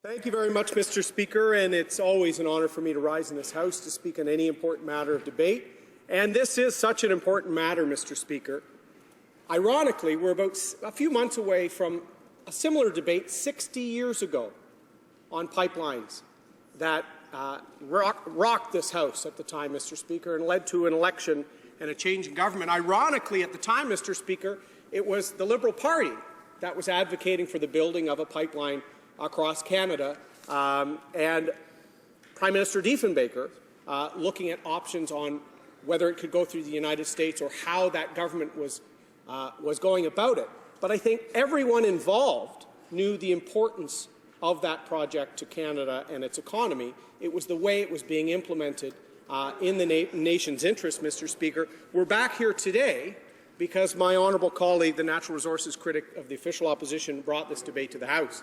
Thank you very much, Mr. Speaker, and it's always an honour for me to rise in this House to speak on any important matter of debate. And this is such an important matter, Mr. Speaker. Ironically, we're about a few months away from a similar debate 60 years ago on pipelines that rocked this House at the time, Mr. Speaker, and led to an election and a change in government. Ironically, at the time, Mr. Speaker, it was the Liberal Party that was advocating for the building of a pipeline across Canada, and Prime Minister Diefenbaker looking at options on whether it could go through the United States or how that government was going about it. But I think everyone involved knew the importance of that project to Canada and its economy. It was the way it was being implemented in the nation's interest, Mr. Speaker. We're back here today because my honourable colleague, the natural resources critic of the official opposition, brought this debate to the House.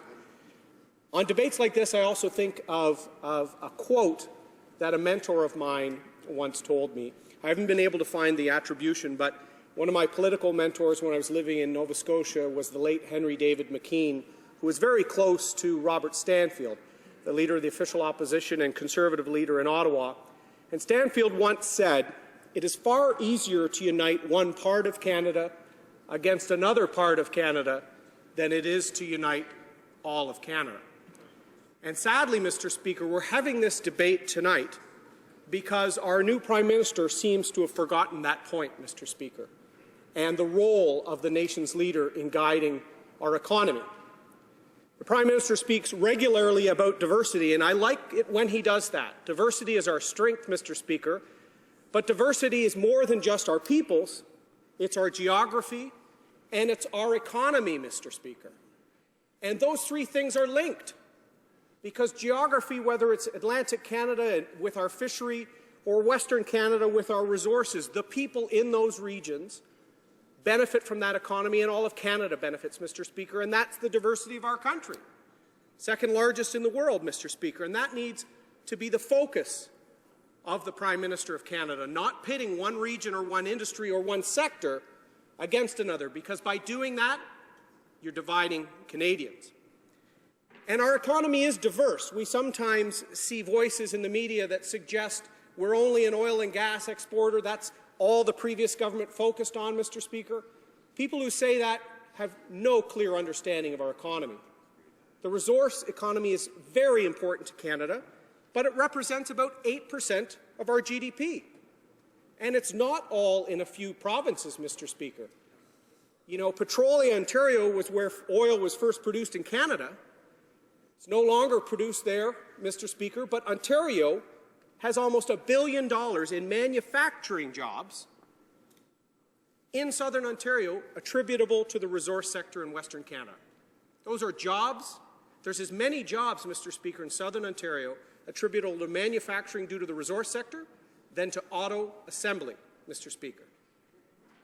On debates like this, I also think of a quote that a mentor of mine once told me. I haven't been able to find the attribution, but one of my political mentors when I was living in Nova Scotia was the late Henry David McKean, who was very close to Robert Stanfield, the leader of the official opposition and Conservative leader in Ottawa. And Stanfield once said, "It is far easier to unite one part of Canada against another part of Canada than it is to unite all of Canada." And sadly, Mr. Speaker, we're having this debate tonight because our new Prime Minister seems to have forgotten that point, Mr. Speaker, and the role of the nation's leader in guiding our economy. The Prime Minister speaks regularly about diversity, and I like it when he does that. Diversity is our strength, Mr. Speaker, but diversity is more than just our peoples. It's our geography, and it's our economy, Mr. Speaker. And those three things are linked. Because geography, whether it's Atlantic Canada with our fishery or Western Canada with our resources, the people in those regions benefit from that economy, and all of Canada benefits, Mr. Speaker, and that's the diversity of our country. Second largest in the world, Mr. Speaker, and that needs to be the focus of the Prime Minister of Canada, not pitting one region or one industry or one sector against another, because by doing that, you're dividing Canadians. And our economy is diverse. We sometimes see voices in the media that suggest we're only an oil and gas exporter. That's all the previous government focused on, Mr. Speaker. People who say that have no clear understanding of our economy. The resource economy is very important to Canada, but it represents about 8% of our GDP. And it's not all in a few provinces, Mr. Speaker. You know, Petrolia, Ontario was where oil was first produced in Canada. It's no longer produced there, Mr. Speaker, but Ontario has almost $1 billion in manufacturing jobs in southern Ontario attributable to the resource sector in Western Canada. Those are jobs. There's as many jobs, Mr. Speaker, in southern Ontario attributable to manufacturing due to the resource sector than to auto assembly, Mr. Speaker.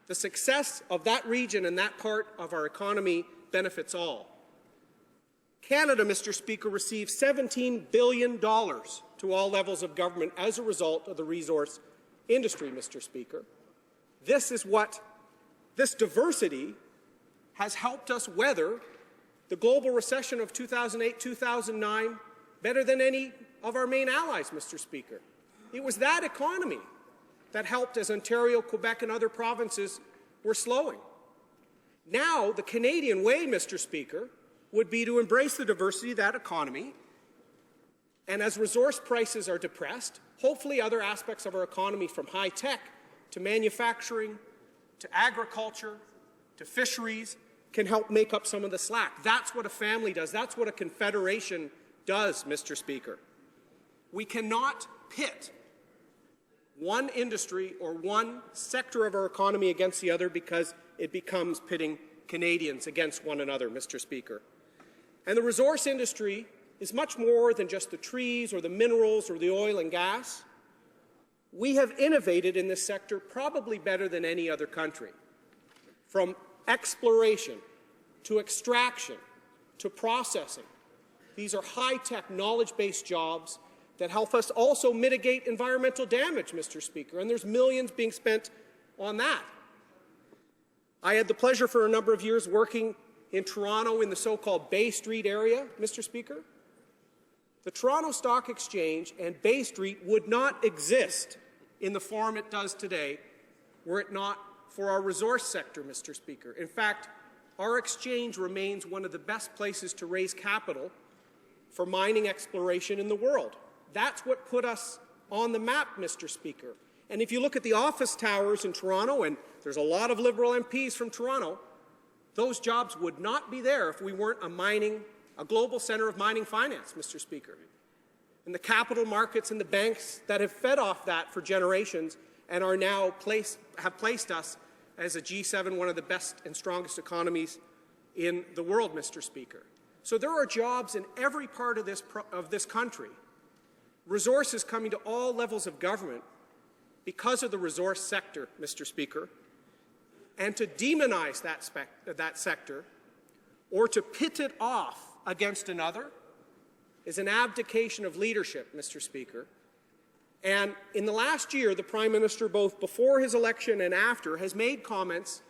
The success of that region and that part of our economy benefits all. Canada, Mr. Speaker, receives $17 billion to all levels of government as a result of the resource industry, Mr. Speaker. This diversity has helped us weather the global recession of 2008-2009 better than any of our main allies, Mr. Speaker. It was that economy that helped as Ontario, Quebec, and other provinces were slowing. Now, the Canadian way, Mr. Speaker, would be to embrace the diversity of that economy, and as resource prices are depressed, hopefully other aspects of our economy, from high-tech to manufacturing to agriculture to fisheries, can help make up some of the slack. That's what a family does. That's what a confederation does, Mr. Speaker. We cannot pit one industry or one sector of our economy against the other because it becomes pitting Canadians against one another, Mr. Speaker. And the resource industry is much more than just the trees or the minerals or the oil and gas. We have innovated in this sector probably better than any other country. From exploration to extraction to processing, these are high-tech, knowledge-based jobs that help us also mitigate environmental damage, Mr. Speaker, and there's millions being spent on that. I had the pleasure for a number of years working in Toronto in the so-called Bay Street area, Mr. Speaker. the Toronto Stock Exchange and Bay Street would not exist in the form it does today were it not for our resource sector, Mr. Speaker. In fact, our exchange remains one of the best places to raise capital for mining exploration in the world. That's what put us on the map, Mr. Speaker. And if you look at the office towers in Toronto, and there's a lot of Liberal MPs from Toronto, those jobs would not be there if we weren't a global centre of mining finance, Mr. Speaker. And the capital markets and the banks that have fed off that for generations and are now have placed us as a G7, one of the best and strongest economies in the world, Mr. Speaker. So there are jobs in every part of this country, resources coming to all levels of government because of the resource sector, Mr. Speaker. And to demonize that sector or to pit it off against another is an abdication of leadership, Mr. Speaker. And in the last year, the Prime Minister, both before his election and after, has made comments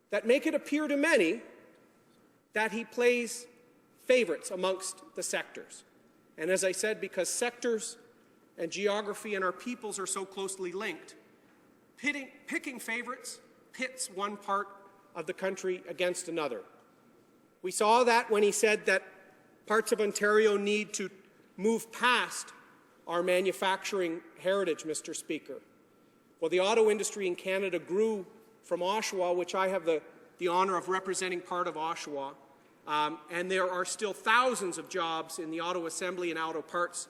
that make it appear to many that he plays favorites amongst the sectors. And as I said, because sectors and geography and our peoples are so closely linked, picking favorites pits one part of the country against another. We saw that when he said that parts of Ontario need to move past our manufacturing heritage, Mr. Speaker. Well, the auto industry in Canada grew from Oshawa, which I have the honour of representing part of Oshawa, and there are still thousands of jobs in the auto assembly and auto parts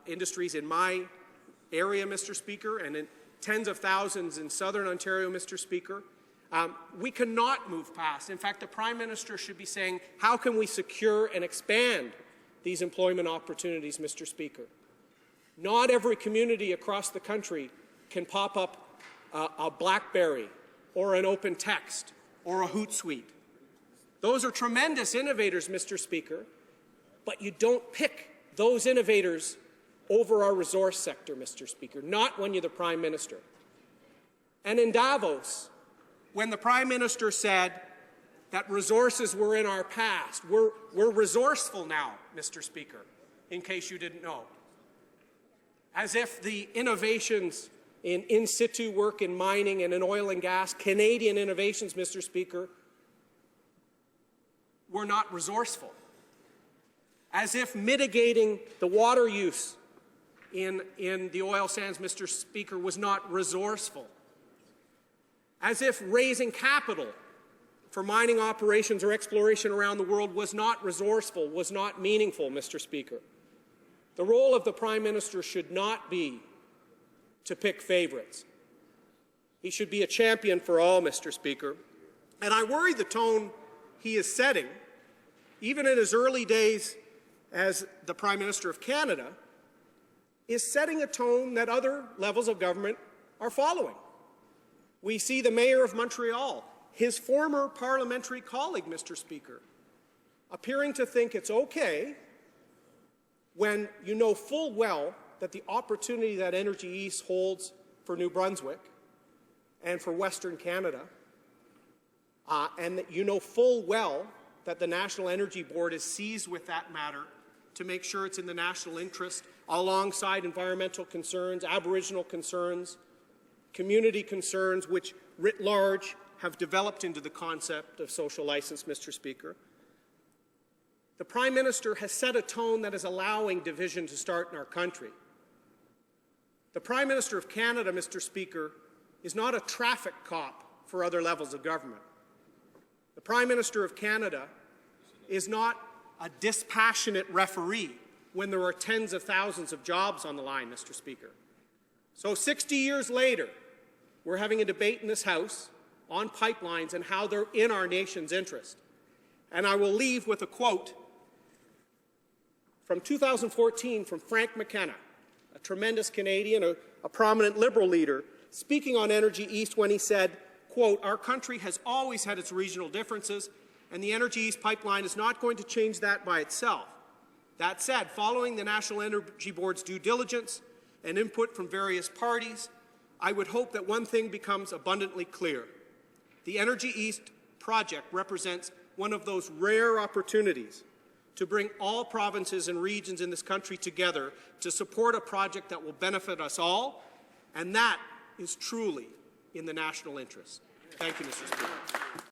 industries in my area, Mr. Speaker, and in tens of thousands in southern Ontario, Mr. Speaker. We cannot move past. In fact, the Prime Minister should be saying, how can we secure and expand these employment opportunities, Mr. Speaker? Not every community across the country can pop up a BlackBerry or an Open Text or a Hootsuite. Those are tremendous innovators, Mr. Speaker, but you don't pick those innovators over our resource sector, Mr. Speaker, not when you're the Prime Minister. And in Davos, when the Prime Minister said that resources were in our past, we're resourceful now, Mr. Speaker, in case you didn't know. As if the innovations in situ work in mining and in oil and gas, Canadian innovations, Mr. Speaker, were not resourceful. As if mitigating the water use in the oil sands, Mr. Speaker, was not resourceful. As if raising capital for mining operations or exploration around the world was not resourceful, was not meaningful, Mr. Speaker. The role of the Prime Minister should not be to pick favorites. He should be a champion for all, Mr. Speaker. And I worry the tone he is setting, even in his early days as the Prime Minister of Canada, is setting a tone that other levels of government are following. We see the Mayor of Montreal, his former parliamentary colleague, Mr. Speaker, appearing to think it's okay when you know full well that the opportunity that Energy East holds for New Brunswick and for Western Canada, and that you know full well that the National Energy Board is seized with that matter to make sure it's in the national interest alongside environmental concerns, Aboriginal concerns, community concerns, which writ large have developed into the concept of social license, Mr. Speaker. The Prime Minister has set a tone that is allowing division to start in our country. The Prime Minister of Canada, Mr. Speaker, is not a traffic cop for other levels of government. The Prime Minister of Canada is not a dispassionate referee when there are tens of thousands of jobs on the line, Mr. Speaker. So 60 years later, we're having a debate in this House on pipelines and how they're in our nation's interest. And I will leave with a quote from 2014 from Frank McKenna, a tremendous Canadian, a prominent Liberal leader, speaking on Energy East when he said, quote, "Our country has always had its regional differences, and the Energy East pipeline is not going to change that by itself. That said, following the National Energy Board's due diligence and input from various parties, I would hope that one thing becomes abundantly clear. The Energy East project represents one of those rare opportunities to bring all provinces and regions in this country together to support a project that will benefit us all, and that is truly in the national interest. Thank you, Mr. Speaker.